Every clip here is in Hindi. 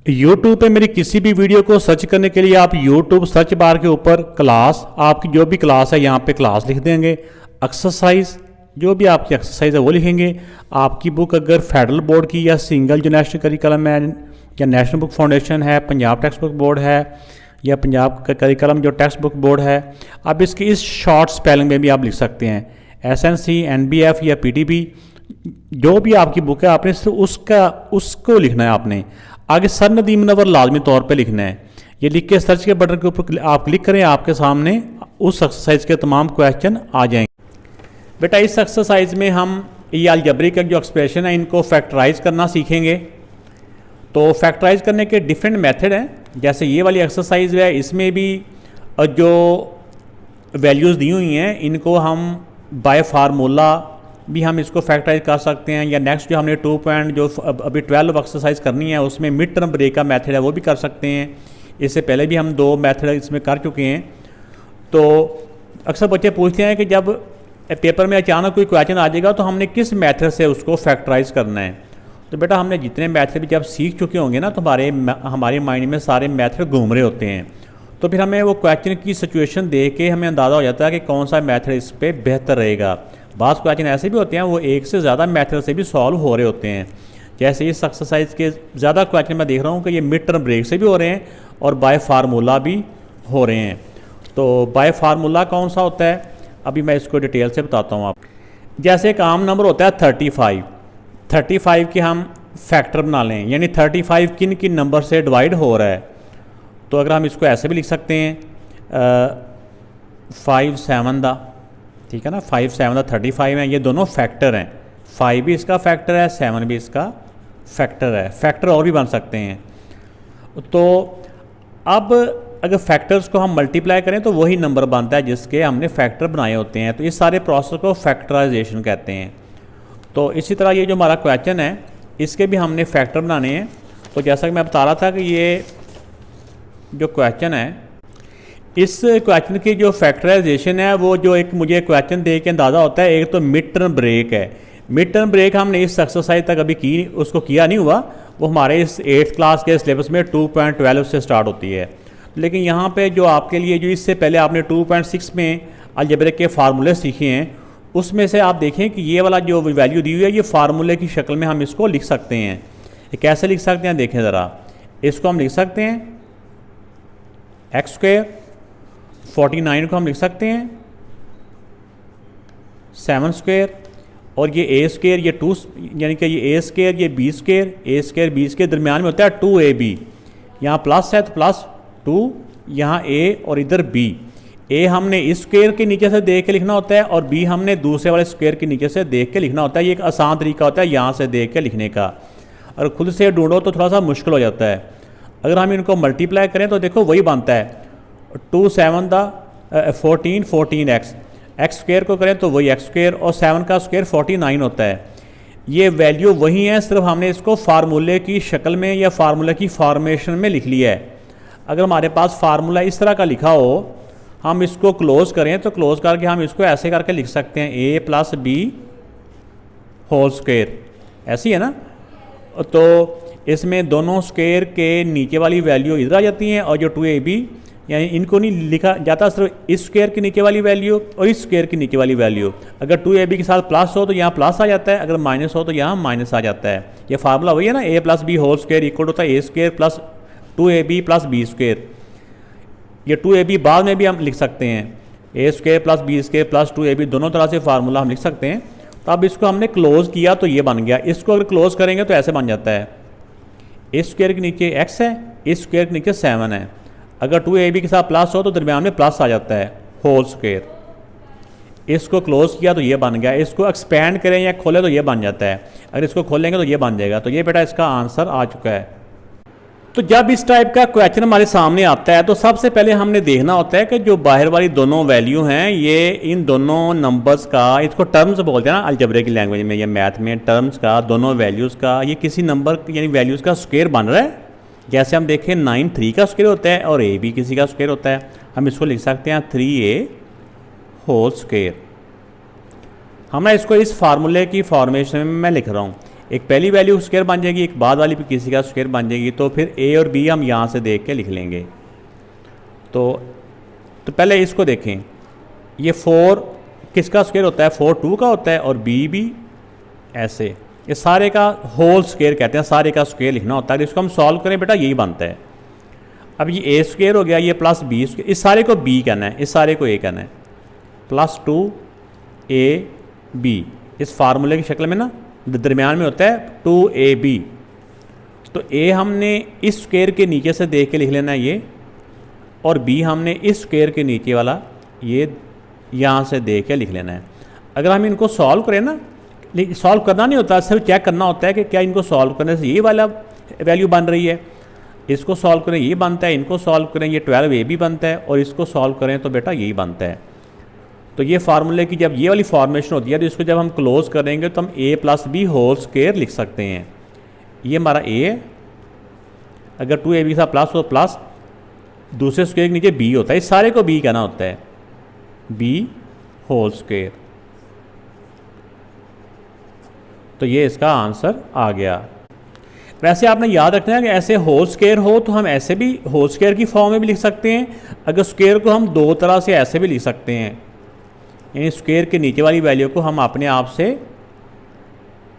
YouTube पे मेरी किसी भी वीडियो को सर्च करने के लिए आप YouTube सर्च बार के ऊपर क्लास, आपकी जो भी क्लास है यहाँ पे क्लास लिख देंगे। एक्सरसाइज, जो भी आपकी एक्सरसाइज है वो लिखेंगे। आपकी बुक अगर फेडरल बोर्ड की या सिंगल जो नेशनल करिकुलम है या नेशनल बुक फाउंडेशन है, पंजाब टेक्स्ट बुक बोर्ड है या पंजाब का करिकुलम जो टेक्स्ट बुक बोर्ड है, आप इसकी इस शॉर्ट स्पेलिंग में भी आप लिख सकते हैं। SNC, NBF या PTB, जो भी आपकी बुक है आपने सिर्फ उसको लिखना है। आपने आगे सर नदीम मुनव्वर लाजमी तौर पे लिखना है। ये लिख के सर्च के बटन के ऊपर आप क्लिक करें, आपके सामने उस एक्सरसाइज के तमाम क्वेश्चन आ जाएंगे। बेटा इस एक्सरसाइज में हम ये अलजेब्रिक जो एक्सप्रेशन है इनको फैक्टराइज करना सीखेंगे। तो फैक्टराइज करने के डिफरेंट मेथड हैं। जैसे ये वाली एक्सरसाइज है, इसमें भी जो वैल्यूज़ दी हुई हैं इनको हम बाय फार्मूला भी हम इसको फैक्टराइज कर सकते हैं, या नेक्स्ट जो हमने 2.12 एक्सरसाइज करनी है उसमें मिड टर्म ब्रेक का मेथड है वो भी कर सकते हैं। इससे पहले भी हम 2 मेथड इसमें कर चुके हैं। तो अक्सर बच्चे पूछते हैं कि जब पेपर में अचानक कोई क्वेश्चन आ जाएगा तो हमने किस मेथड से उसको फैक्टराइज करना है। तो बेटा हमने जितने मेथड भी जब सीख चुके होंगे ना तो हमारे माइंड में सारे मेथड घूम रहे होते हैं। तो फिर हमें वो क्वेश्चन की सिचुएशन देख के हमें अंदाज़ा हो जाता है कि कौन सा मेथड इस पर बेहतर रहेगा। बाज़ क्वेश्चन ऐसे भी होते हैं वो एक से ज़्यादा मेथड से भी सॉल्व हो रहे होते हैं। जैसे इस एक्सरसाइज के ज़्यादा क्वेश्चन मैं देख रहा हूँ कि ये मिड टर्म ब्रेक से भी हो रहे हैं और बाय फार्मूला भी हो रहे हैं। तो बाय फार्मूला कौन सा होता है अभी मैं इसको डिटेल से बताता हूँ आप। जैसे एक आम नंबर होता है 35 के हम फैक्टर बना लें, यानी 35 किन किन नंबर से डिवाइड हो रहा है। तो अगर हम इसको ऐसे भी लिख सकते हैं 5 7 दा, ठीक है ना, 5 7 दा 35 है। ये दोनों फैक्टर हैं, 5 भी इसका फैक्टर है, 7 भी इसका फैक्टर है। फैक्टर और भी बन सकते हैं। तो अब अगर फैक्टर्स को हम मल्टीप्लाई करें तो वही नंबर बनता है जिसके हमने फैक्टर बनाए होते हैं। तो इस सारे प्रोसेस को फैक्टराइजेशन कहते हैं। तो इसी तरह ये जो हमारा क्वेश्चन है इसके भी हमने फैक्टर बनाने हैं। तो जैसा कि मैं बता रहा था कि ये जो क्वेश्चन है इस क्वेश्चन की जो फैक्टराइजेशन है वो जो एक मुझे क्वेश्चन देख के अंदाज़ा होता है, एक तो मिड टर्म ब्रेक है। मिड टर्म ब्रेक हमने इस एक्सरसाइज तक अभी उसको किया नहीं हुआ, वो हमारे इस 8th क्लास के सिलेबस में 2.12 से स्टार्ट होती है। लेकिन यहाँ पे जो आपके लिए जो इससे पहले आपने 2.6 में अलजेब्रिक के फार्मूले सीखे हैं उसमें से आप देखें कि ये वाला जो वैल्यू दी हुई है ये फार्मूले की शक्ल में हम इसको लिख सकते हैं। ये कैसे लिख सकते हैं देखें ज़रा। इसको हम लिख सकते हैं x², 49 को हम लिख सकते हैं 7², और ये a², ये 2, यानी कि ये a², ये b², b के दरमियान में होता है 2ab। यहाँ प्लस है तो +2, यहाँ a और इधर b। a हमने इस स्क्वायर के नीचे से देख के लिखना होता है और b हमने दूसरे वाले स्क्वायर के नीचे से देख के लिखना होता है। ये एक आसान तरीका होता है यहाँ से देख के लिखने का। अगर खुद से ढूंढो तो थोड़ा सा मुश्किल हो जाता है। अगर हम इनको मल्टीप्लाई करें तो देखो वही बनता है 2 7 दा 14x। x² को करें तो वही x² और 7 का स्क्वायर 49 होता है। ये वैल्यू वही है, सिर्फ हमने इसको फार्मूले की शक्ल में या फार्मूले की फॉर्मेशन में लिख लिया है। अगर हमारे पास फार्मूला इस तरह का लिखा हो, हम इसको क्लोज करें तो क्लोज करके हम इसको ऐसे करके लिख सकते हैं a + b होल स्क्वायर, ऐसी है ना। तो इसमें दोनों स्क्वायर के नीचे वाली वैल्यू इधर आ जाती हैं और जो 2ab, यानी इनको नहीं लिखा जाता, सिर्फ इस स्क्वायर के नीचे वाली वैल्यू और इस स्क्वायर के नीचे वाली वैल्यू। अगर 2ab के साथ प्लस हो तो यहाँ प्लस आ जाता है, अगर माइनस हो तो यहाँ माइनस आ जाता है। ये फार्मूला वही है ना, a + b whole square equal होता है a² + 2ab + b²। ये 2ab बाद में भी हम लिख सकते हैं, a² + b² + 2ab, दोनों तरह से फार्मूला हम लिख सकते हैं। तो अब इसको हमने क्लोज किया तो ये बन गया। इसको अगर क्लोज करेंगे तो ऐसे बन जाता है, इस स्क्वायर के नीचे x है, इस स्क्वायर के नीचे 7 है। अगर 2ab के साथ प्लस हो तो दरमियान में प्लस आ जाता है होल स्क्वायर। इसको क्लोज किया तो ये बन गया। इसको एक्सपेंड करें या खोलें तो ये बन जाता है, अगर इसको खोलेंगे तो ये बन जाएगा। तो ये बेटा इसका आंसर आ चुका है। तो जब इस टाइप का क्वेश्चन हमारे सामने आता है तो सबसे पहले हमने देखना होता है कि जो बाहर वाली दोनों वैल्यू हैं ये इन दोनों नंबर्स का, इसको टर्म्स बोलते हैं ना अलजेब्रा की लैंग्वेज में या मैथ में, टर्म्स का, दोनों वैल्यूज़ का, ये किसी नंबर यानी वैल्यूज़ का स्क्वायर बन रहा है। जैसे हम देखें 9 3 का स्क्वायर होता है और a भी किसी का स्क्वायर होता है। हम इसको लिख सकते हैं 3a होल स्क्वायर। हम इसको इस फार्मूले की फॉर्मेशन में मैं लिख रहा हूँ। एक पहली वैल्यू स्क्वायर बन जाएगी, एक बाद वाली भी किसी का स्क्वायर बन जाएगी। तो फिर ए और बी हम यहाँ से देख के लिख लेंगे। तो पहले इसको देखें, ये 4 किसका स्क्वायर होता है, 4 2 का होता है, और बी भी ऐसे, ये सारे का होल स्क्वायर कहते हैं, सारे का स्क्वायर लिखना होता है। इसको हम सॉल्व करें बेटा यही बनता है। अब ये ए स्क्वायर हो गया, ये प्लस बी स्क्वायर, इस सारे को बी कहना है, इस सारे को ए कहना है, प्लस 2ab, इस फार्मूले की शक्ल में ना दरमियान में होता है 2ab। तो ए हमने इस स्क्वायर के नीचे से देख के लिख लेना है ये, और बी हमने इस स्क्वायर के नीचे वाला ये यहाँ से देख के लिख लेना है। अगर हम इनको सॉल्व करें ना, सॉल्व करना नहीं होता, सिर्फ चेक करना होता है कि क्या इनको सॉल्व करने से ये वाला वैल्यू बन रही है, इसको सॉल्व करें ये बनता है, इनको सॉल्व करें ये 12ab बनता है, और इसको सॉल्व करें तो बेटा यही बनता है। तो ये फार्मूले की जब ये वाली फॉर्मेशन होती है तो इसको जब हम क्लोज करेंगे तो हम a plus B whole square लिख सकते हैं। ये हमारा a है, अगर 2ab था प्लस हो प्लस दूसरे स्क्वायर के नीचे b होता है, इस सारे को b कहना होता है, b होल स्क्वायर। तो ये इसका आंसर आ गया। वैसे आपने याद रखना है कि ऐसे होल स्क्वायर हो तो हम ऐसे भी होल स्क्वायर की फॉर्म में भी लिख सकते हैं, अगर स्क्वायर को हम दो तरह से ऐसे भी लिख सकते हैं, यानी स्क्वायर के नीचे वाली वैल्यू को हम अपने आप से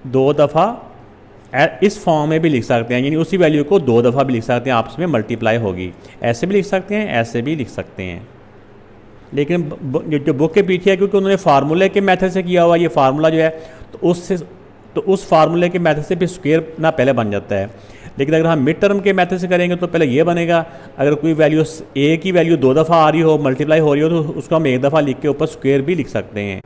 2 दफ़ा इस फॉर्म में भी लिख सकते हैं, यानी उसी वैल्यू को 2 दफ़ा भी लिख सकते हैं, आपस में मल्टीप्लाई होगी, ऐसे भी लिख सकते हैं, ऐसे भी लिख सकते हैं। लेकिन जो बुक के पीछे है, क्योंकि उन्होंने फार्मूले के मेथड से किया हुआ ये फार्मूला जो है, तो उस फार्मूले के मेथड से भी स्क्वायर ना पहले बन जाता है। लेकिन अगर हम मिड टर्म के मेथड से करेंगे तो पहले ये बनेगा, अगर कोई वैल्यू ए की वैल्यू 2 दफ़ा आ रही हो, मल्टीप्लाई हो रही हो, तो उसको हम 1 दफ़ा लिख के ऊपर स्क्वायर भी लिख सकते हैं।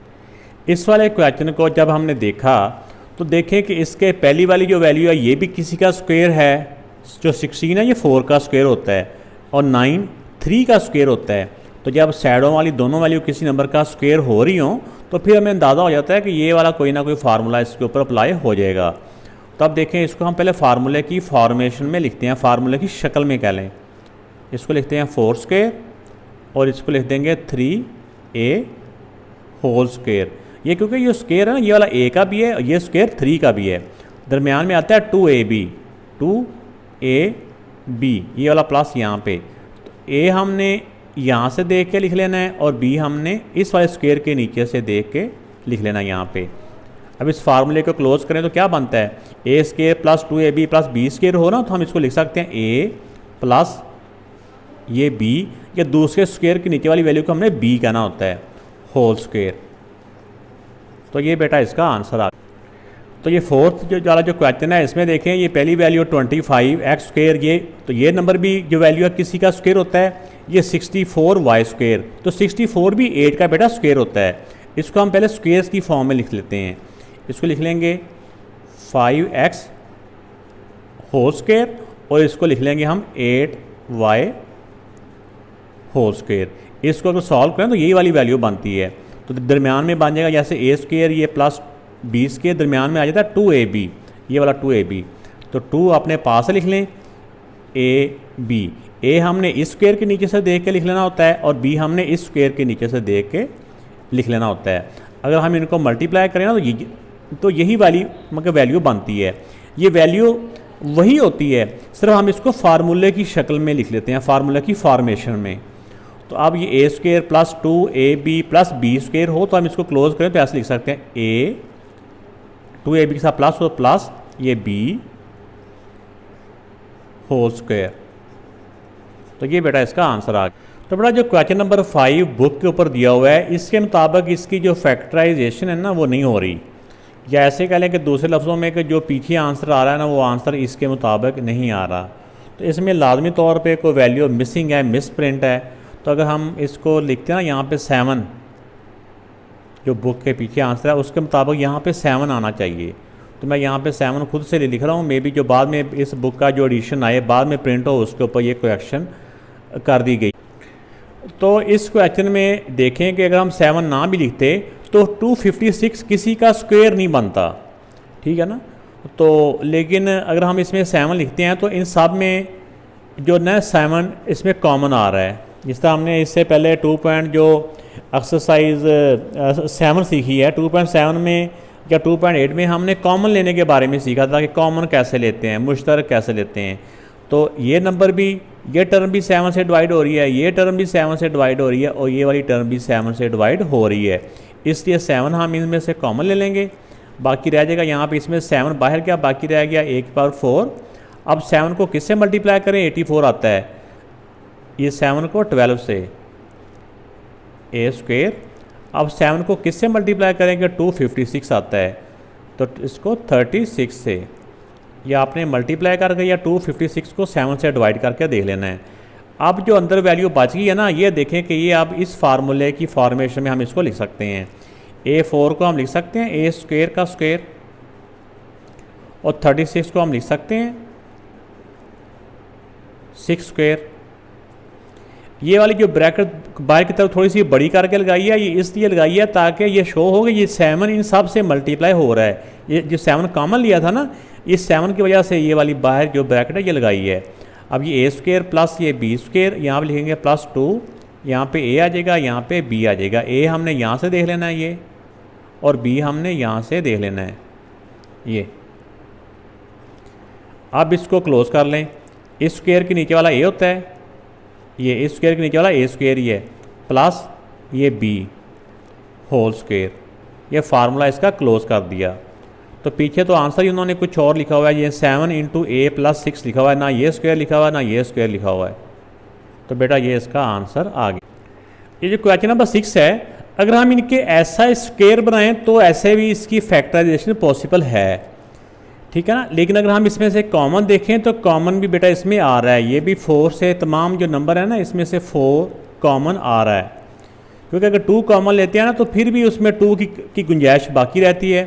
इस वाले क्वेश्चन को जब हमने देखा तो देखें कि इसके पहली वाली जो वैल्यू है ये भी किसी का स्क्वायर है, जो 16 है ये 4 का स्क्वायर होता है, और 9 3 का स्क्वायर होता है। तो जब साइडों वाली दोनों वैल्यू किसी नंबर का स्क्वायर हो रही हो तो फिर हमें अंदाज़ा हो जाता है कि ये वाला कोई ना कोई फार्मूला इसके ऊपर अप्लाई हो जाएगा। तो अब देखें, इसको हम पहले फार्मूले की फॉर्मेशन में लिखते हैं, फार्मूले की शक्ल में कह लें। इसको लिखते हैं 4 स्क्वायर और इसको लिख देंगे 3a होल स्क्वायर। ये क्योंकि ये स्क्वायर है ना, ये वाला a का भी है और ये स्क्वायर 3 का भी है, दरमियान में आता है 2ab, ये वाला प्लस यहाँ पे। तो a हमने यहाँ से देख के लिख लेना है और b हमने इस वाले स्क्वायर के नीचे से देख के लिख लेना है यहाँ पे। अब इस फार्मूले को क्लोज करें तो क्या बनता है, a square plus 2ab plus b square हो ना, तो हम इसको लिख सकते हैं a प्लस ये b, या दूसरे स्क्वायर के नीचे वाली वैल्यू को हमने b कहना होता है, होल स्क्वायर। तो ये बेटा इसका आंसर आ। तो ये फोर्थ जो क्वेश्चन है इसमें देखें, ये पहली वैल्यू 25x स्क्वायर, ये तो ये नंबर भी जो वैल्यू है किसी का स्क्वायर होता है, ये 64y स्क्वायर। तो 64 भी 8 का बेटा स्क्वायर होता है। इसको हम पहले स्क्वायर्स की फॉर्म में लिख लेते हैं। इसको लिख लेंगे 5x होल स्क्वायर और इसको लिख लेंगे हम 8y होल स्क्वायर। इसको अगर सॉल्व करें तो यही वाली वैल्यू बनती है। तो दरमियान में बन जाएगा जैसे a स्क्वायर ये प्लस b स्क्वायर, दरमियान में आ जाता है 2ab, ये वाला 2ab। तो 2 अपने पास से लिख लें, ab, a हमने इस स्क्वायर के नीचे से देख के लिख लेना होता है और b हमने इस स्क्वायर के नीचे से देख के लिख लेना होता है। अगर हम इनको मल्टीप्लाई करें ना तो यही वाली मतलब वैल्यू बनती है। ये वैल्यू वही होती है, सिर्फ हम इसको फार्मूले की शक्ल में लिख लेते हैं, फार्मूले की फॉर्मेशन में। तो अब ये a square plus 2ab plus b square हो तो हम इसको क्लोज करें तो ऐसे लिख सकते हैं, a 2ab के साथ प्लस हो प्लस ये b होल स्क्वायर। तो ये बेटा इसका आंसर आ गया। तो बेटा जो क्वेश्चन नंबर 5 बुक के ऊपर दिया हुआ है, इसके मुताबिक इसकी जो फैक्टराइजेशन है ना वो नहीं हो रही, या ऐसे कह लें कि दूसरे लफ्ज़ों में कि जो पीछे आंसर आ रहा है ना वो आंसर इसके मुताबिक नहीं आ रहा। तो इसमें लाजमी तौर पे कोई वैल्यू मिसिंग है, मिस प्रिंट है। तो अगर हम इसको लिखते हैं ना यहाँ पे 7, जो बुक के पीछे आंसर है उसके मुताबिक यहाँ पे 7 आना चाहिए। तो मैं यहाँ पे 7 खुद से लिख रहा हूँ, मे बी जो बाद में इस बुक का जो एडिशन आए बाद में प्रिंट हो उसके ऊपर ये करेक्शन कर दी गई। तो इस क्वेश्चन में देखें कि अगर हम 7 ना भी लिखते तो 256 किसी का स्क्वायर नहीं बनता, ठीक है ना। तो लेकिन अगर हम इसमें 7 लिखते हैं तो इन सब में जो ना 7 इसमें कॉमन आ रहा है। जिस तरह हमने इससे पहले 2 पॉइंट जो एक्सरसाइज 7 सीखी है, 2.7 में या 2.8 में हमने कॉमन लेने के बारे में सीखा था कि कॉमन कैसे लेते हैं, मुश्तरक कैसे लेते हैं। तो ये नंबर भी, ये टर्म भी 7 से डिवाइड हो रही है, ये टर्म भी 7 से डिवाइड हो रही है और ये वाली टर्म भी 7 से डिवाइड हो रही है। इसलिए 7 हम इनमें से कॉमन ले लेंगे, बाकी रह जाएगा यहाँ पे इसमें 7 बाहर गया, बाकी रह गया 1/4। अब 7 को किससे मल्टीप्लाई करें, 84 आता है, ये 7 को 12 से a²। अब 7 को किससे मल्टीप्लाई करेंगे, 256 आता है, तो इसको 36 से, या आपने मल्टीप्लाई करके या 256 को 7 से डिवाइड करके देख लेना है। अब जो अंदर वैल्यू बच गई है ना, ये देखें कि ये अब इस फार्मूले की फॉर्मेशन में हम इसको लिख सकते हैं। a4 को हम लिख सकते हैं a² का स्क्वायर, और 36 को हम लिख सकते हैं 6²। ये वाली जो ब्रैकेट बाहर की तरफ थोड़ी सी बड़ी करके लगाई है, ये इसलिए लगाई है ताकि ये शो हो कि ये 7 इन सब से मल्टीप्लाई हो रहा है। ये जो 7 कॉमन लिया था ना, इस 7 की वजह से ये वाली बाहर जो ब्रैकेट है ये लगाई है। अब ये a² प्लस ये b², यहाँ पर लिखेंगे +2, यहाँ पे a आ जाएगा, यहाँ पे b आ जाएगा। a हमने यहाँ से देख लेना है ये, और b हमने यहाँ से देख लेना है ये। अब इसको क्लोज कर लें, इस स्क्वायर के नीचे वाला a होता है, ये इस स्क्वायर के नीचे वाला a² ही है, प्लस ये b²। ये फार्मूला इसका क्लोज कर दिया। तो पीछे तो आंसर ही उन्होंने कुछ और लिखा हुआ है, ये 7 × a + 6 लिखा हुआ है, ना ये स्क्वायर लिखा हुआ है ना ये स्क्वायर लिखा हुआ है। तो बेटा ये इसका आंसर आ गया। ये जो क्वेश्चन नंबर 6 है, अगर हम इनके ऐसा स्क्वायर बनाएं तो ऐसे भी इसकी फैक्टराइजेशन पॉसिबल है, ठीक है ना। लेकिन अगर हम इसमें से कॉमन देखें तो कॉमन भी बेटा इसमें आ रहा है, ये भी 4 से तमाम जो नंबर है ना इसमें से 4 कॉमन आ रहा है, क्योंकि अगर 2 कॉमन लेते हैं ना तो फिर भी उसमें 2 की गुंजाइश बाकी रहती है।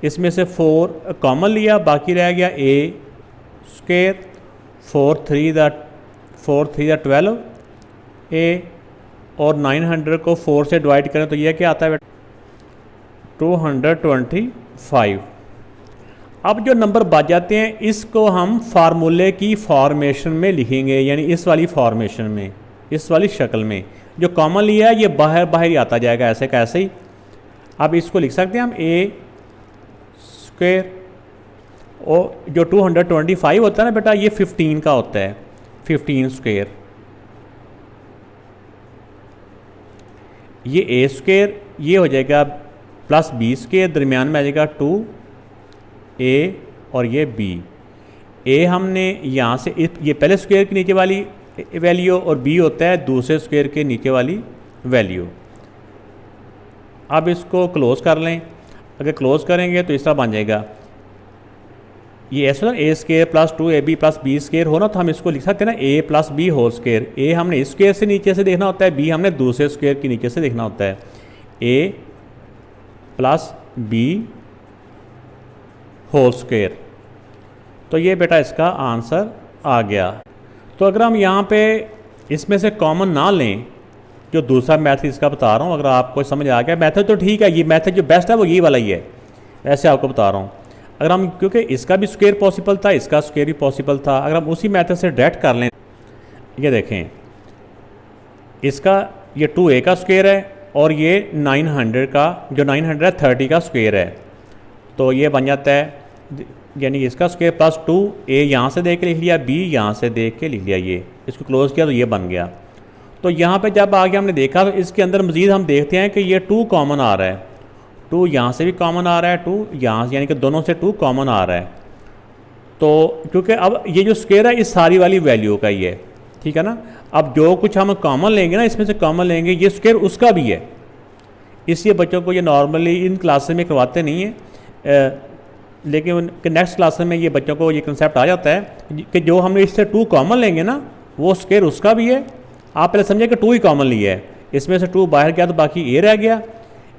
इसमें से 4 कॉमन लिया, बाकी रह गया a², 4 3 12 a, और 900 को 4 से डिवाइड करें तो ये क्या आता है, 225। अब जो नंबर बच जाते हैं इसको हम फार्मूले की फॉर्मेशन में लिखेंगे, यानी इस वाली फॉर्मेशन में, इस वाली शक्ल में। जो कॉमन लिया है ये बाहर बाहर ही आता जाएगा, ऐसे कैसे ही। अब इसको लिख सकते हैं हम a², और जो 225 होता है ना बेटा, ये 15 का होता है, 15²। ये a² ये हो जाएगा प्लस b², दरमियान में आ जाएगा 2a और ये b। a हमने यहाँ से ये पहले स्क्वायर के नीचे वाली वैल्यू, और b होता है दूसरे स्क्वायर के नीचे वाली वैल्यू। अब इसको क्लोज कर लें, अगर क्लोज करेंगे तो इस तरह बन जाएगा, ये ऐसा a² plus 2ab plus b² हो ना, तो हम इसको लिख सकते हैं ना a प्लस b²। a हमने इस स्क्वायर से नीचे से देखना होता है, b हमने दूसरे स्क्वायर के नीचे से देखना होता है, a प्लस b²। तो ये बेटा इसका आंसर आ गया। तो अगर हम यहाँ पे इसमें से कॉमन ना लें, जो दूसरा मैथड इसका बता रहा हूँ, अगर आपको समझ आ गया मैथड तो ठीक है, ये मैथड जो बेस्ट है वो ये वाला ही है, ऐसे आपको बता रहा हूँ। अगर हम, क्योंकि इसका भी स्क्वायर पॉसिबल था, इसका स्क्वायर भी पॉसिबल था, अगर हम उसी मेथड से डायरेक्ट कर लें, ये देखें इसका ये 2a का स्क्वायर है और ये 900 का, जो 900 है 30 का स्क्वायर है, तो ये बन जाता है, यानी इसका स्क्वायर प्लस 2a यहाँ से देख के लिख लिया, b यहाँ से देख के लिख लिया, ये इसको क्लोज किया तो ये बन गया। तो यहाँ पे जब आगे हमने देखा तो इसके अंदर मज़ीद हम देखते हैं कि ये 2 कॉमन आ रहा है, 2 यहाँ से भी कॉमन आ रहा है, 2 यहाँ से, यानी कि दोनों से 2 कॉमन आ रहा है। तो क्योंकि अब ये जो स्क्वायर है इस सारी वाली वैल्यू का ही है, ठीक है ना। अब जो कुछ हम कॉमन लेंगे ना, इसमें से कॉमन लेंगे, ये स्क्वायर उसका भी है, इसलिए बच्चों को ये नॉर्मली इन क्लासेस में करवाते नहीं है, लेकिन नेक्स्ट क्लास में ये बच्चों को ये कंसेप्ट आ जाता है कि जो हमने इससे 2 कॉमन लेंगे ना, वो स्क्वायर उसका भी है। आप पहले समझे कि 2 ही कॉमन लिया है, इसमें से 2 बाहर गया तो बाकी a रह गया,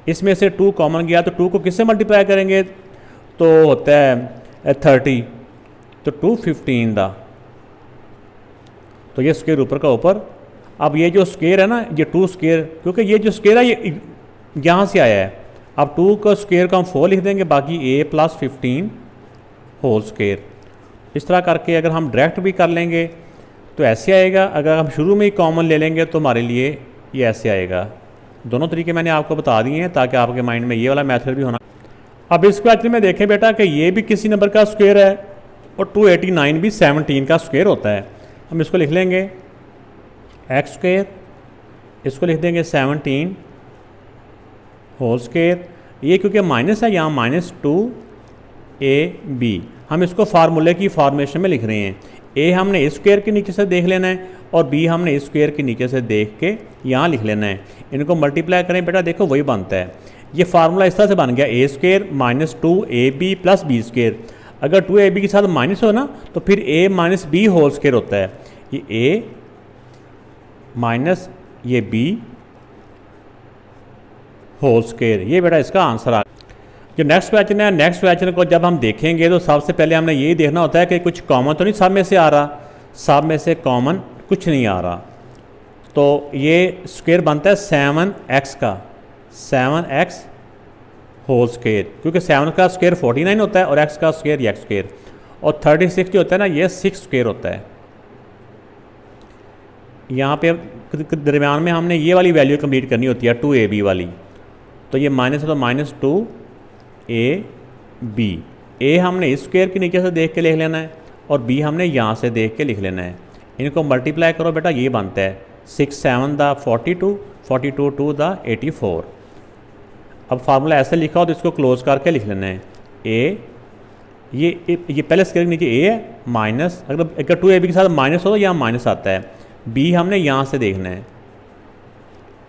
इसमें से 2 कॉमन गया तो 2 को किससे मल्टीप्लाई करेंगे, तो होता है 30, तो 215 दा, तो ये स्क्वायर ऊपर का ऊपर। अब ये जो स्क्वायर है ना, ये 2 स्क्वायर, क्योंकि ये जो स्क्वायर है ये यहाँ से आया है, अब 2 का स्क्वायर को हम 4 लिख देंगे, बाकी a प्लस 15²। इस तरह करके अगर हम डायरेक्ट भी कर लेंगे तो ऐसे आएगा, अगर हम शुरू में ही कॉमन ले लेंगे तो हमारे लिए ये ऐसे आएगा। दोनों तरीके मैंने आपको बता दिए हैं ताकि आपके माइंड में ये वाला मेथड भी होना। अब इस क्वेश्चन में देखें बेटा कि ये भी किसी नंबर का स्क्वायर है और 289 भी 17 का स्क्वायर होता है। हम इसको लिख लेंगे एक्स स्क्वायर, इसको लिख देंगे 17 होल स्क्वायर। ये क्योंकि माइनस है यहाँ -2ab, हम इसको फार्मूले की फॉर्मेशन में लिख रहे हैं। ए हमने इस स्क्वायर के नीचे से देख लेना है और बी हमने इस स्क्वायर के नीचे से देख के यहाँ लिख लेना है। इनको मल्टीप्लाई करें बेटा, देखो वही बनता है। ये फार्मूला इस तरह से बन गया a square -2ab plus B square. अगर 2ab के साथ माइनस हो ना तो फिर a minus B whole square होता है। ये a माइनस ये b होल स्क्वायर, ये बेटा इसका आंसर आ। जो नेक्स्ट क्वेश्चन है, नेक्स्ट क्वेश्चन को जब हम देखेंगे तो सबसे पहले हमने यही देखना होता है कि कुछ कॉमन तो नहीं सब में से आ रहा, सब में से कॉमन कुछ नहीं आ रहा। तो ये स्क्वायर बनता है 7x का, 7x होल स्क्वायर, क्योंकि 7 का स्क्वायर 49 होता है और x का स्क्वायर x स्क्वायर, और 36 जो होता है ना ये 6 स्क्वायर होता है। यहाँ पे दरमियान में हमने ये वाली वैल्यू कंप्लीट करनी होती है 2ab वाली। तो ये माइनस है तो -2ab, a हमने इस स्क्वायर के नीचे से देख के लिख लेना है और b हमने यहाँ से देख के लिख लेना है। इनको मल्टीप्लाई करो बेटा, ये बनता है 6 7 दा 42, 42 2 दा 84। अब फार्मूला ऐसे लिखा हो तो इसको क्लोज करके लिख लेना है। a ये पहले स्क्वायर के नीचे a है माइनस, अगर 2ab के साथ माइनस हो तो यहाँ माइनस आता है। b हमने यहाँ से देखना है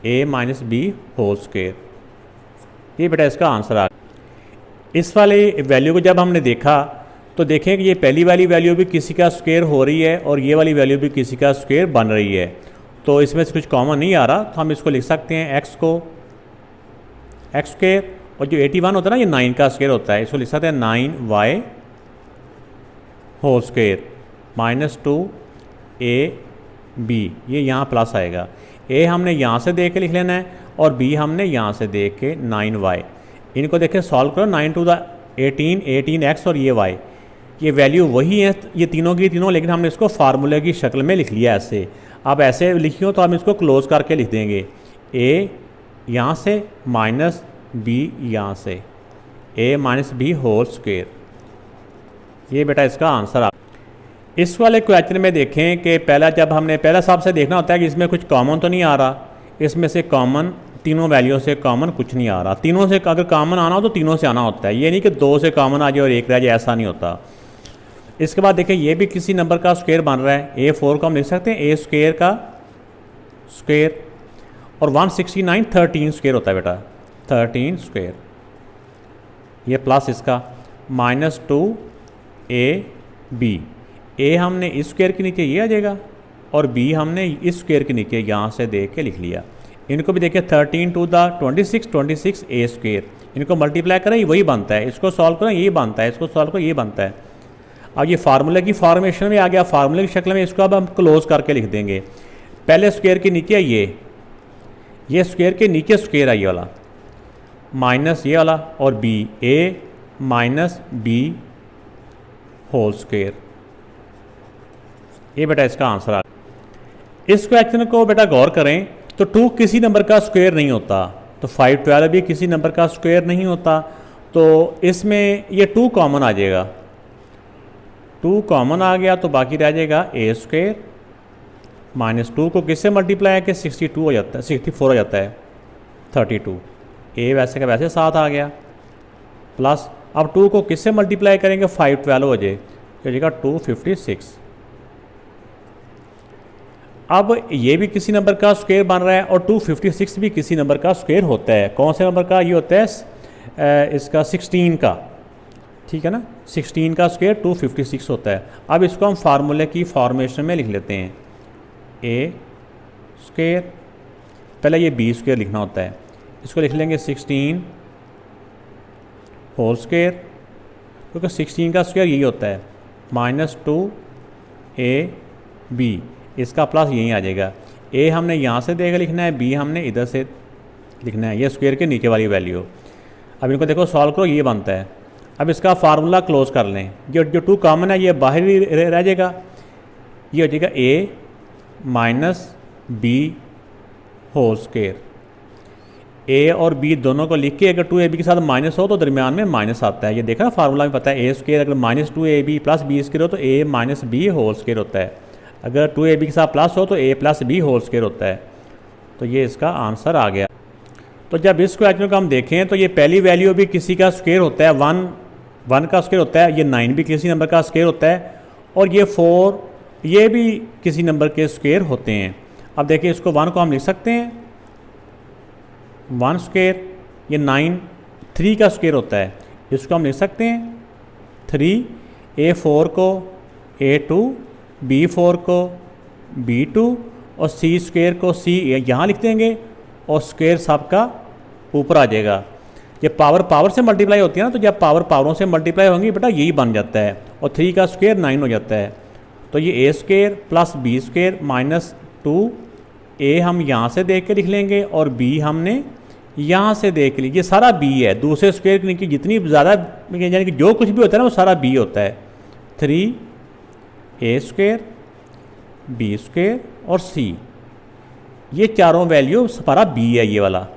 a minus B whole square, ये बेटा इसका आंसर आ। इस वाले वैल्यू को जब हमने देखा तो देखें कि ये पहली वाली वैल्यू भी किसी का स्क्वायर हो रही है और ये वाली वैल्यू भी किसी का स्क्वायर बन रही है। तो इसमें से कुछ कॉमन नहीं आ रहा, तो हम इसको लिख सकते हैं x को x स्क्वायर, और जो 81 होता है ना ये 9 का स्क्वायर होता है, इसको लिख सकते हैं 9y होल स्क्वायर -2ab, ये यहाँ प्लस आएगा। a हमने यहाँ से देख के लिख लेना है और b हमने यहाँ से देख के 9y। इनको देखें सॉल्व करो, 9 टू द 18, 18x और ये y, ये वैल्यू वही है ये तीनों की तीनों, लेकिन हमने इसको फार्मूले की शक्ल में लिख लिया ऐसे। अब ऐसे लिखियो तो हम इसको क्लोज करके लिख देंगे, a यहाँ से माइनस b यहाँ से, a minus B whole square, ये बेटा इसका आंसर आ। इस वाले क्वेश्चन में देखें कि पहला जब हमने पहला हिसाब से देखना होता है कि इसमें कुछ कॉमन तो नहीं आ रहा, इसमें से कॉमन तीनों वैल्यूओं से कॉमन कुछ नहीं आ रहा। तीनों से अगर कॉमन आना हो तो तीनों से आना होता है, ये नहीं कि 2 से कॉमन आ जाए और 1 रह जाए, ऐसा नहीं होता। इसके बाद देखें ये भी किसी नंबर का स्क्वायर बन रहा है, a4 को हम लिख सकते हैं a स्क्वायर का स्क्वायर, और 169 13 स्क्वायर होता है बेटा, 13 स्क्वायर, ये प्लस इसका -2ab, a हमने इस स्क्वायर के नीचे ये आ जाएगा और b हमने इस स्क्वायर के नीचे यहाँ से देख के लिख लिया। इनको भी देखिए 13 टू द 26, 26 a स्क्वायर, इनको मल्टीप्लाई करें वही बनता है, इसको सॉल्व करें ये बनता है, इसको सॉल्व करें ये बनता है। अब ये फार्मूले की फॉर्मेशन में आ गया, फार्मूले की शक्ल में इसको अब हम क्लोज करके लिख देंगे। पहले स्क्वायर के नीचे ये स्क्वायर के नीचे स्क्वायर है ये वाला, माइनस ये वाला और b, a minus B whole square, ये बेटा इसका आंसर आ। इस क्वेश्चन को बेटा गौर करें तो 2 किसी नंबर का स्क्वायर नहीं होता, तो 512 भी किसी नंबर का स्क्वायर नहीं होता, तो इसमें ये 2 कॉमन आ जाएगा, 2 कॉमन आ गया तो बाकी रह जाएगा a स्क्वायर -2 को किससे मल्टीप्लाई है कि 62 हो जाता है, 64 हो जाता है 32, a वैसे का वैसे 7 आ गया, प्लस अब 2 को किससे मल्टीप्लाई करेंगे 512 हो जाएगा 256। अब ये भी किसी नंबर का स्क्वायर बन रहा है और 256 भी किसी नंबर का स्क्वायर होता है। कौन से नंबर का? ये होता है इसका 16 का, ठीक है ना, 16 का स्क्वायर 256 होता है। अब इसको हम फार्मूले की फॉर्मेशन में लिख लेते हैं, a स्क्वायर, पहले ये b स्क्वायर लिखना होता है, इसको लिख लेंगे 16 होल स्क्वायर, क्योंकि 16 का स्क्वायर यही होता है -2ab, इसका प्लस यहीं आ जाएगा। a हमने यहाँ से देकर लिखना है, b हमने इधर से लिखना है, ये स्क्वायर के नीचे वाली वैल्यू। अब इनको देखो सॉल्व करो, ये बनता है। अब इसका फार्मूला क्लोज कर लें, जो 2 कॉमन है ये बाहर ही रह जाएगा, ये हो जाएगा a minus B whole square. A और बी दोनों को लिख के अगर 2ab के साथ माइनस हो तो दरमियान में माइनस आता है। ये देखा फार्मूला में पता है, ए स्क्र अगर -2ab प्लस बी स्क्र हो तो a minus B whole square होता है। अगर 2ab के साथ प्लस हो तो a plus B whole square होता है। तो ये इसका आंसर आ गया। तो जब इस क्वेश्चन को हम देखें तो ये पहली वैल्यू भी किसी का स्क्वायर होता है, 1 का स्क्वायर होता है, ये 9 भी किसी नंबर का स्क्वायर होता है, और ये 4 ये भी किसी नंबर के स्क्वायर होते हैं। अब देखिए इसको 1 को हम लिख सकते हैं 1 स्क्वायर, ये 9 3 का स्क्वायर होता है, इसको हम लिख सकते हैं 3, A4 को A2, B4 को B2 और C स्क्वायर को C यहाँ लिख देंगे और स्क्वायर सबका ऊपर आ जाएगा। ये पावर से मल्टीप्लाई होती है ना, तो जब पावरों से मल्टीप्लाई होंगी बेटा यही बन जाता है, और 3 का स्क्वायर 9 हो जाता है। तो ये a square plus B square minus 2a हम यहाँ से देख के लिख लेंगे और b हमने यहाँ से देख ली। ये सारा b है, दूसरे स्क्वायर के नीचे जितनी ज़्यादा यानी कि जो कुछ भी होता है ना वो सारा b होता है। 3a स्क्वायर b स्क्वायर और c, ये चारों वैल्यू हमारा b है ये वाला।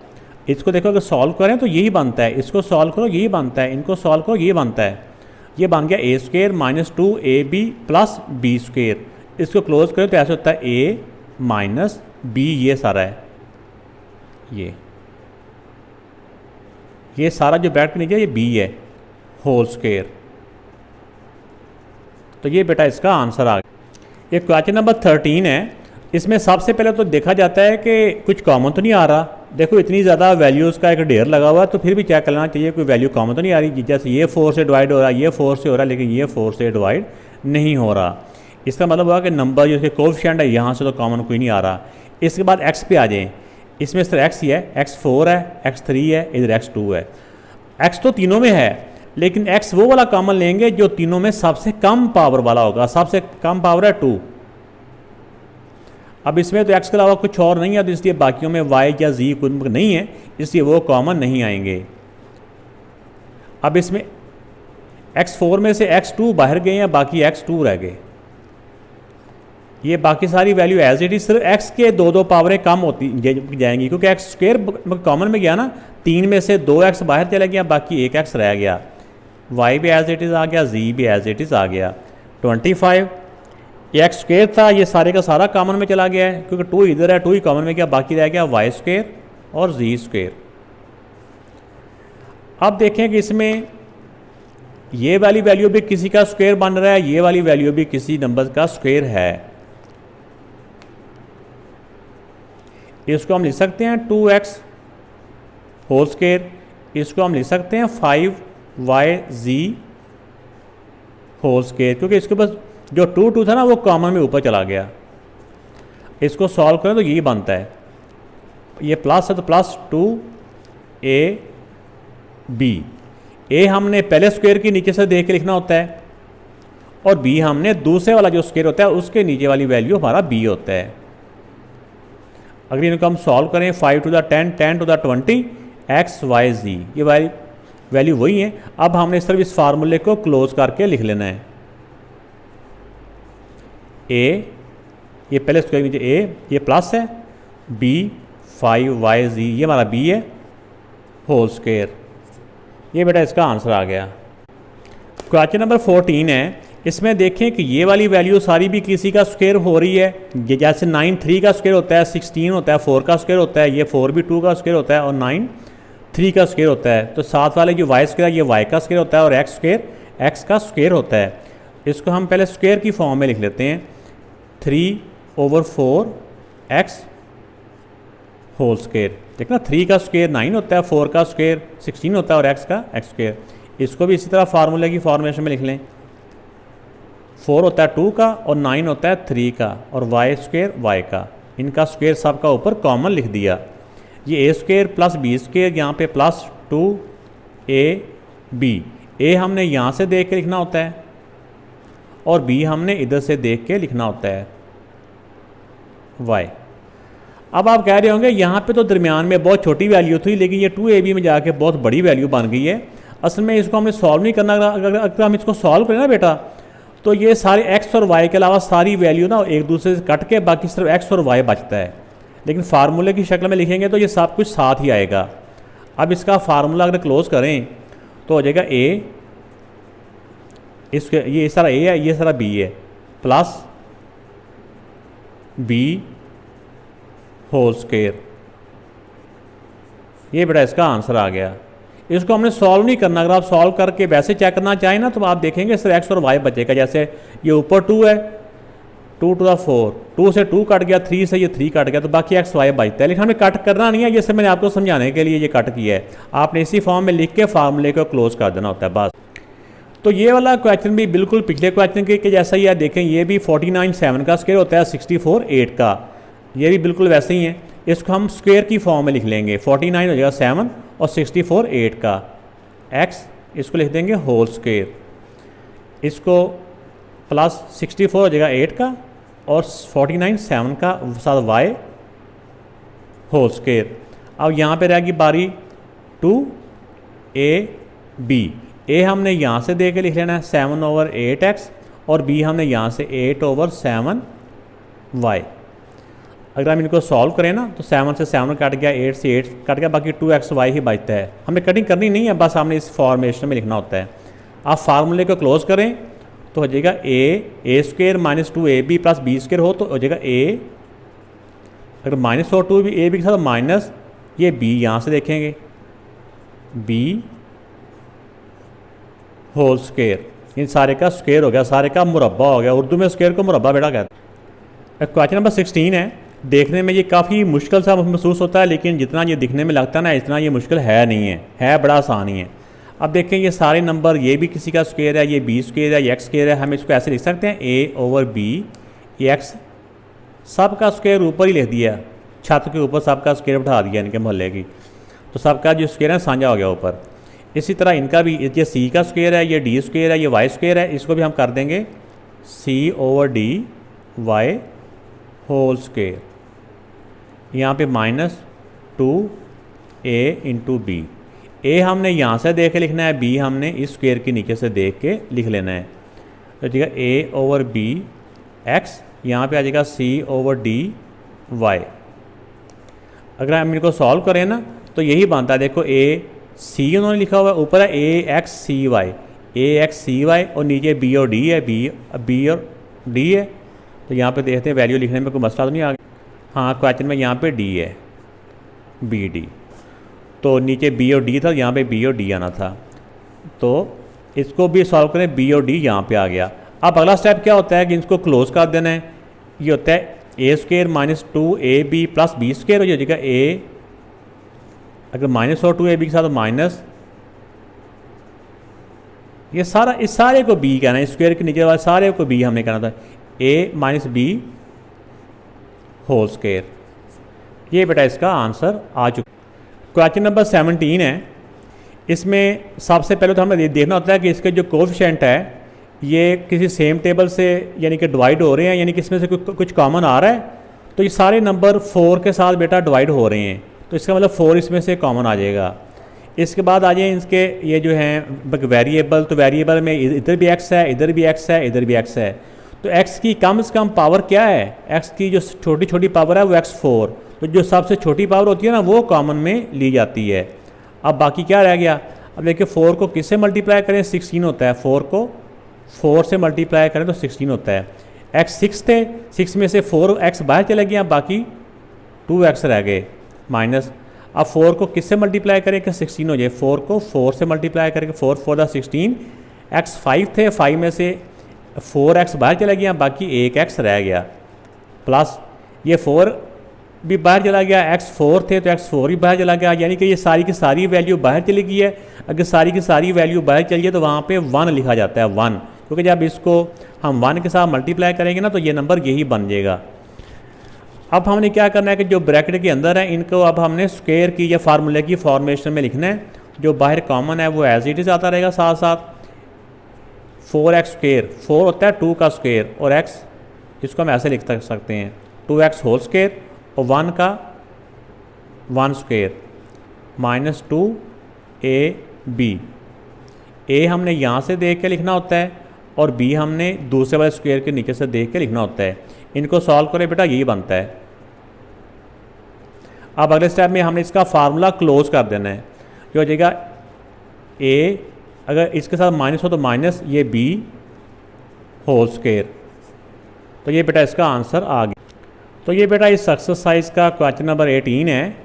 इसको देखो अगर सॉल्व करें तो यही बनता है, इसको सॉल्व करो यही बनता है, इनको सॉल्व करो ये बनता है। ये बन गया a square minus 2ab plus B square. इसको क्लोज करें तो ऐसे होता है a माइनस बी, ये सारा है, ये सारा जो ब्रैकेट के नीचे ये b है होल स्क्वायर। तो ये बेटा इसका आंसर आ गया। ये क्वेश्चन नंबर 13 है। इसमें सबसे पहले तो देखा जाता है कि कुछ कॉमन तो नहीं आ रहा। देखो इतनी ज़्यादा वैल्यूज़ का एक ढेर लगा हुआ है, तो फिर भी चेक करना चाहिए कोई वैल्यू कॉमन तो नहीं आ रही। जैसे ये 4 से डिवाइड हो रहा है, ये 4 से हो रहा है, लेकिन ये 4 से डिवाइड नहीं हो रहा। इसका मतलब हुआ कि नंबर जो इसके कोएफिशिएंट है यहाँ से तो कॉमन कोई नहीं आ रहा। इसके बाद x पे आ जाएँ। इसमें सिर्फ x ही है, x4 है, x3 है, इधर x2 है। x तो तीनों में है, लेकिन x वो वाला कॉमन लेंगे जो तीनों में सबसे कम पावर वाला होगा। सबसे कम पावर है 2। अब इसमें तो x के अलावा कुछ और नहीं है, तो इसलिए बाकियों में y या z कुछ नहीं है, इसलिए वो कॉमन नहीं आएंगे। अब इसमें x4 में से x2 बाहर गए हैं, बाकी x2 रह गए। ये बाकी सारी वैल्यू एज इट इज, सिर्फ x के दो पावरें कम होती जाएंगी, क्योंकि x स्क्वायर कॉमन में गया ना, 3 में से 2x बाहर चला गया, बाकी 1x रह गया। y भी एज इट इज़ आ गया, z भी एज इट इज़ आ गया। 25 ये एक्स स्क्वायर था, ये सारे का सारा कॉमन में चला गया है, क्योंकि 2 इधर है, 2 ही कॉमन में गया, बाकी रह गया वाई स्क्वायर और जी स्क्वायर। अब देखें कि इसमें ये वाली वैल्यू भी किसी का स्क्वायर बन रहा है, ये वाली वैल्यू भी किसी नंबर का स्क्वायर है। इसको हम लिख सकते हैं 2x होल स्क्वायर, इसको हम लिख सकते हैं 5yz होल स्क्वायर, क्योंकि इसके पास जो 2 था ना वो कॉमन में ऊपर चला गया। इसको सॉल्व करें तो यही बनता है, ये प्लस है तो प्लस 2ab। ए हमने पहले स्क्वायर के नीचे से देख के लिखना होता है, और बी हमने दूसरे वाला जो स्क्वायर होता है उसके नीचे वाली वैल्यू हमारा बी होता है। अगर इनको हम सॉल्व करें 5 to the 10, 10 to the 20 x y z, ये वैल्यू वही है। अब हमने सिर्फ इस फार्मूले को क्लोज करके लिख लेना है। ए, ये पहले स्क्वायर नीचे ए, ये प्लस है, बी 5yz, ये हमारा बी है होल स्क्वायर। ये बेटा इसका आंसर आ गया। क्वेश्चन नंबर 14 है। इसमें देखें कि ये वाली वैल्यू सारी भी किसी का स्क्वायर हो रही है। ये जैसे 9 3 का स्क्वायर होता है, 16 होता है, 4 का स्क्वायर होता है, ये 4 भी 2 का स्क्वायर होता है, और 9 3 का स्क्वायर होता है। तो साथ वाले जो वाई स्क्वायर है ये वाई का स्क्वायर होता है, और एक्स स्क्वायर एक्स का स्क्वायर होता है। इसको हम पहले स्क्वायर की फॉर्म में लिख लेते हैं, 3/4x होल स्क्वायर। देखना 3 का स्क्वायर 9 होता है, 4 का स्क्वायर 16 होता है, और x का x स्क्वायर। इसको भी इसी तरह फार्मूले की फॉर्मेशन में लिख लें। 4 होता है 2 का, और 9 होता है 3 का, और y स्क्वायर y का। इनका स्क्वायर सब का ऊपर कॉमन लिख दिया। ये a square plus B square, यहाँ पे प्लस 2ab। a हमने यहाँ से देख के लिखना होता है, और b हमने इधर से देख के लिखना होता है y। अब आप कह रहे होंगे यहाँ पे तो दरमियान में बहुत छोटी वैल्यू थी, लेकिन ये 2ab में जाके बहुत बड़ी वैल्यू बन गई है। असल में इसको हमने सॉल्व नहीं करना। अगर हम इसको सॉल्व करें ना बेटा, तो ये सारे x और y के अलावा सारी वैल्यू ना एक दूसरे से कट के बाकी सिर्फ x और y बचता है। लेकिन फार्मूले की शक्ल में लिखेंगे तो ये सब कुछ साथ ही आएगा। अब इसका फार्मूला अगर क्लोज करें तो हो जाएगा ए, इसके ये सारा ए है, ये सारा बी है, प्लस बी होल स्क्वायर। ये बेटा इसका आंसर आ गया। इसको हमने सॉल्व नहीं करना, अगर आप सॉल्व करके वैसे चेक करना चाहें ना तो आप देखेंगे सिर्फ एक्स और वाई बचेगा। जैसे ये ऊपर 2 है, 2 to the 4, 2 से 2 कट गया, 3 से ये 3 कट गया, तो बाकी एक्स वाई बचता है। लेकिन हमें कट करना नहीं है, ये सब मैंने आपको समझाने के लिए ये कट किया है। आपने इसी फॉर्म में लिख के फार्मूले को क्लोज कर देना होता है बस। तो ये वाला क्वेश्चन भी बिल्कुल पिछले क्वेश्चन के जैसा ही है। देखें ये भी 49/7 का स्क्वायर होता है 64/8 का, ये भी बिल्कुल वैसे ही है। इसको हम स्क्वायर की फॉर्म में लिख लेंगे, 49 हो जाएगा 7 और 64/8 का एक्स, इसको लिख देंगे होल स्क्वायर, इसको प्लस 64 हो जाएगा 8 का और 49 7 का साथ वाई होल स्क्वायर। अब यहाँ पे रहेगी बारी 2ab। ए हमने यहाँ से दे के लिख लेना है 7/8x और बी हमने यहाँ से 8/7y। अगर हम इनको सॉल्व करें ना तो 7 से 7 कट गया, 8 से 8 कट गया, बाकी 2xy ही बचता है। हमें कटिंग करनी नहीं है, बस हमने इस फॉर्मेशन में लिखना होता है। आप फार्मूले को क्लोज करें तो हो जाएगा a square minus 2ab plus B square हो तो हो जाएगा a, अगर माइनस हो 2 a b के साथ माइनस ये b यहाँ से देखेंगे b होल स्क्वायर। इन सारे का स्क्वायर हो गया, सारे का मुरब्बा हो गया। उर्दू में स्क्वायर को मुरब्बा बेटा कहते हैं। क्वेश्चन नंबर 16 है। देखने में ये काफ़ी मुश्किल सा महसूस होता है, लेकिन जितना ये दिखने में लगता है ना इतना ये मुश्किल है नहीं है बड़ा आसान ही है। अब देखें ये सारे नंबर, ये भी किसी का स्क्वायर है, ये बी स्क्वायर है, ये एक्स स्क्वायर है। हम इसको ऐसे लिख सकते हैं a/b एक्स, सब का स्क्वायर ऊपर ही लिख दिया, छत के ऊपर सबका स्क्वायर बिठा दिया इनके मोहल्ले की, तो सबका जो स्क्वायर है साझा हो गया ऊपर। इसी तरह इनका भी ये सी का स्क्वायर है, ये डी स्क्वायर है, ये वाई स्क्वायर है, इसको भी हम कर देंगे c/d वाई होल स्क्वायर। यहाँ पे -2a इंटू बी। ए हमने यहाँ से देख के लिखना है, बी हमने इस स्क्वायर के नीचे से देख के लिख लेना है। तो ठीक है a/b एक्स, यहाँ पे आ जाएगा c/d वाई। अगर हम इनको सॉल्व करें ना तो यही बनता है। देखो a c उन्होंने लिखा हुआ है, ऊपर है ax/cy और नीचे b और d है, b और d है। तो यहाँ पे देखते हैं वैल्यू लिखने में कोई मसला तो नहीं आ गया। हाँ क्वेश्चन में यहाँ पे d है, bd, तो नीचे b और d था, यहाँ पे b और d आना था। तो इसको भी सॉल्व करें, b और d यहाँ पे आ गया। अब अगला स्टेप क्या होता है कि इसको क्लोज कर देना है। ये होता है a square minus 2ab plus B square, हो जाएगा a, अगर माइनस हो 2ab के साथ माइनस, ये सारा इस सारे को b कहना है, स्क्वायर के नीचे वाले सारे को b हमने कहना था, a minus b whole square. ये बेटा इसका आंसर आ चुका। क्वेश्चन नंबर 17 है। इसमें सबसे पहले तो हमें देखना होता है कि इसके जो कोएफिशिएंट है ये किसी सेम टेबल से यानी कि डिवाइड हो रहे हैं, यानी कि इसमें से कुछ कॉमन आ रहा है। तो ये सारे नंबर 4 के साथ बेटा डिवाइड हो रहे हैं, तो इसका मतलब 4 इसमें से कॉमन आ जाएगा। इसके बाद आ जाए इसके ये जो हैं वेरिएबल, तो वेरिएबल में इधर भी x है, इधर भी x है, इधर भी x है। तो x की कम से कम पावर क्या है, x की जो छोटी छोटी पावर है वो x4, तो जो सबसे छोटी पावर होती है ना वो कॉमन में ली जाती है। अब बाकी क्या रह गया, अब देखिए 4 को किससे मल्टीप्लाई करें, 16 होता है। 4 को 4 से मल्टीप्लाई करें तो 16 होता है। x 6 थे, 6 में से 4x बाहर चले गया, बाकी 2x रह गए माइनस। अब 4 को किससे मल्टीप्लाई करें कि 16 हो जाए, 4 को 4 से मल्टीप्लाई करेंगे, 4 4 16। x 5 थे, 5 में से 4x बाहर चला गया, बाकी 1x रह गया, प्लस ये 4 भी बाहर चला गया, x 4 थे तो x 4 भी बाहर चला गया, यानी कि ये सारी की सारी वैल्यू बाहर चली गई है। अगर सारी की सारी वैल्यू बाहर चली है तो वहाँ पे 1 लिखा जाता है, 1, क्योंकि जब इसको हम 1 के साथ मल्टीप्लाई करेंगे ना तो ये नंबर यही बन जाएगा। अब हमने क्या करना है कि जो ब्रैकेट के अंदर है इनको अब हमने स्क्वायर की या फार्मूले की फॉर्मेशन में लिखना है। जो बाहर कॉमन है वो एज इट इज़ आता रहेगा साथ साथ। 4x स्क्वायर, 4 होता है 2 का स्क्वायर, और x इसको हम ऐसे लिख सकते हैं 2x होल स्क्वायर, और 1 का 1 स्क्वायर माइनस 2ab। a हमने यहाँ से देख के लिखना होता है और b हमने दूसरे वाले स्क्वायर के नीचे से देख के लिखना होता है। इनको सॉल्व करें बेटा यही बनता है। अब अगले स्टेप में हमने इसका फार्मूला क्लोज कर देना है, जो हो जाएगा ए, अगर इसके साथ माइनस हो तो माइनस ये बी होल स्क्वायर। तो ये बेटा इसका आंसर आ गया। तो ये बेटा इस एक्सरसाइज का क्वेश्चन नंबर 18 है।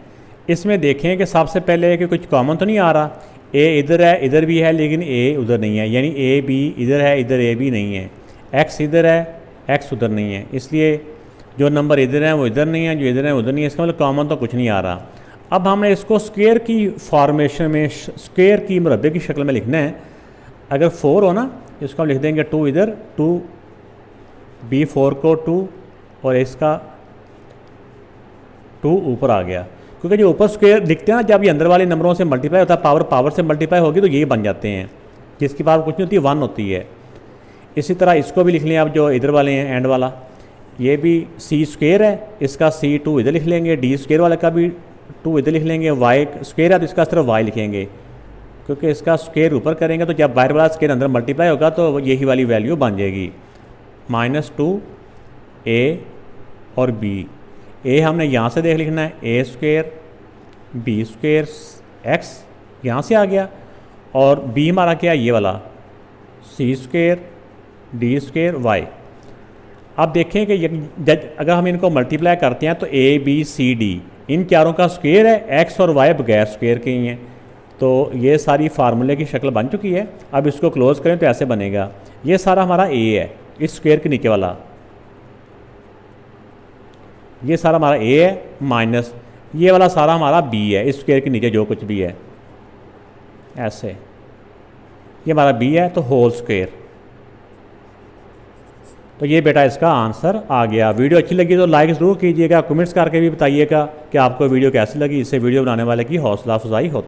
इसमें देखें कि सबसे पहले कि कुछ कॉमन तो नहीं आ रहा, ए इधर है, इधर भी है, लेकिन ए उधर नहीं है, यानी ए बी इधर है, इधर ए बी नहीं है, एक्स इधर है, एक्स उधर नहीं है, इसलिए जो नंबर इधर हैं वो इधर नहीं है, जो इधर है उधर नहीं है, इसका मतलब कॉमन तो कुछ नहीं आ रहा। अब हमने इसको स्क्वायर की फॉर्मेशन में, स्क्वायर की मुरब्बे की शक्ल में लिखना है। अगर 4 हो ना, इसको हम लिख देंगे 2 इधर, 2 B4 को 2 और इसका 2 ऊपर आ गया, क्योंकि जो ऊपर स्क्वायर लिखते हैं ना, जब ये अंदर वाले नंबरों से मल्टीप्लाई होता है, पावर पावर से मल्टीप्लाई होगी तो ये बन जाते हैं, जिसकी पावर कुछ नहीं होती, 1 होती है। इसी तरह इसको भी लिख लें, अब जो इधर वाले हैं एंड वाला, ये भी सी स्क्वायर है, इसका C2 इधर लिख लेंगे, डी स्क्वायर वाले का भी 2 इधर लिख लेंगे, वाई स्क्वायर है तो इसका सिर्फ वाई लिखेंगे, क्योंकि इसका स्क्वायर ऊपर करेंगे तो जब बाहर वाला स्क्वायर अंदर मल्टीप्लाई होगा तो यही वाली वैल्यू बन जाएगी। -2 ए और बी, ए हमने यहाँ से देख लिखना है, ए स्क्वायर बी स्क्वायर एक्स यहाँ से आ गया, और बी हमारा क्या है, ये वाला सी स्क्वायर डी स्क्वायर वाई। अब देखें कि अगर हम इनको मल्टीप्लाई करते हैं तो ए बी सी डी इन चारों का स्क्वायर है, एक्स और वाई बगैर स्क्वायर के ही हैं, तो ये सारी फार्मूले की शक्ल बन चुकी है। अब इसको क्लोज करें तो ऐसे बनेगा, ये सारा हमारा ए है, इस स्क्वायर के नीचे वाला, ये सारा हमारा ए है, माइनस ये वाला सारा हमारा बी है, इस स्क्वायर के नीचे जो कुछ भी है, ऐसे ये हमारा बी है, तो होल स्क्वायर। तो ये बेटा इसका आंसर आ गया। वीडियो अच्छी लगी तो लाइक ज़रूर कीजिएगा, कमेंट्स करके भी बताइएगा कि आपको वीडियो कैसी लगी, इससे वीडियो बनाने वाले की हौसला अफजाई होती है।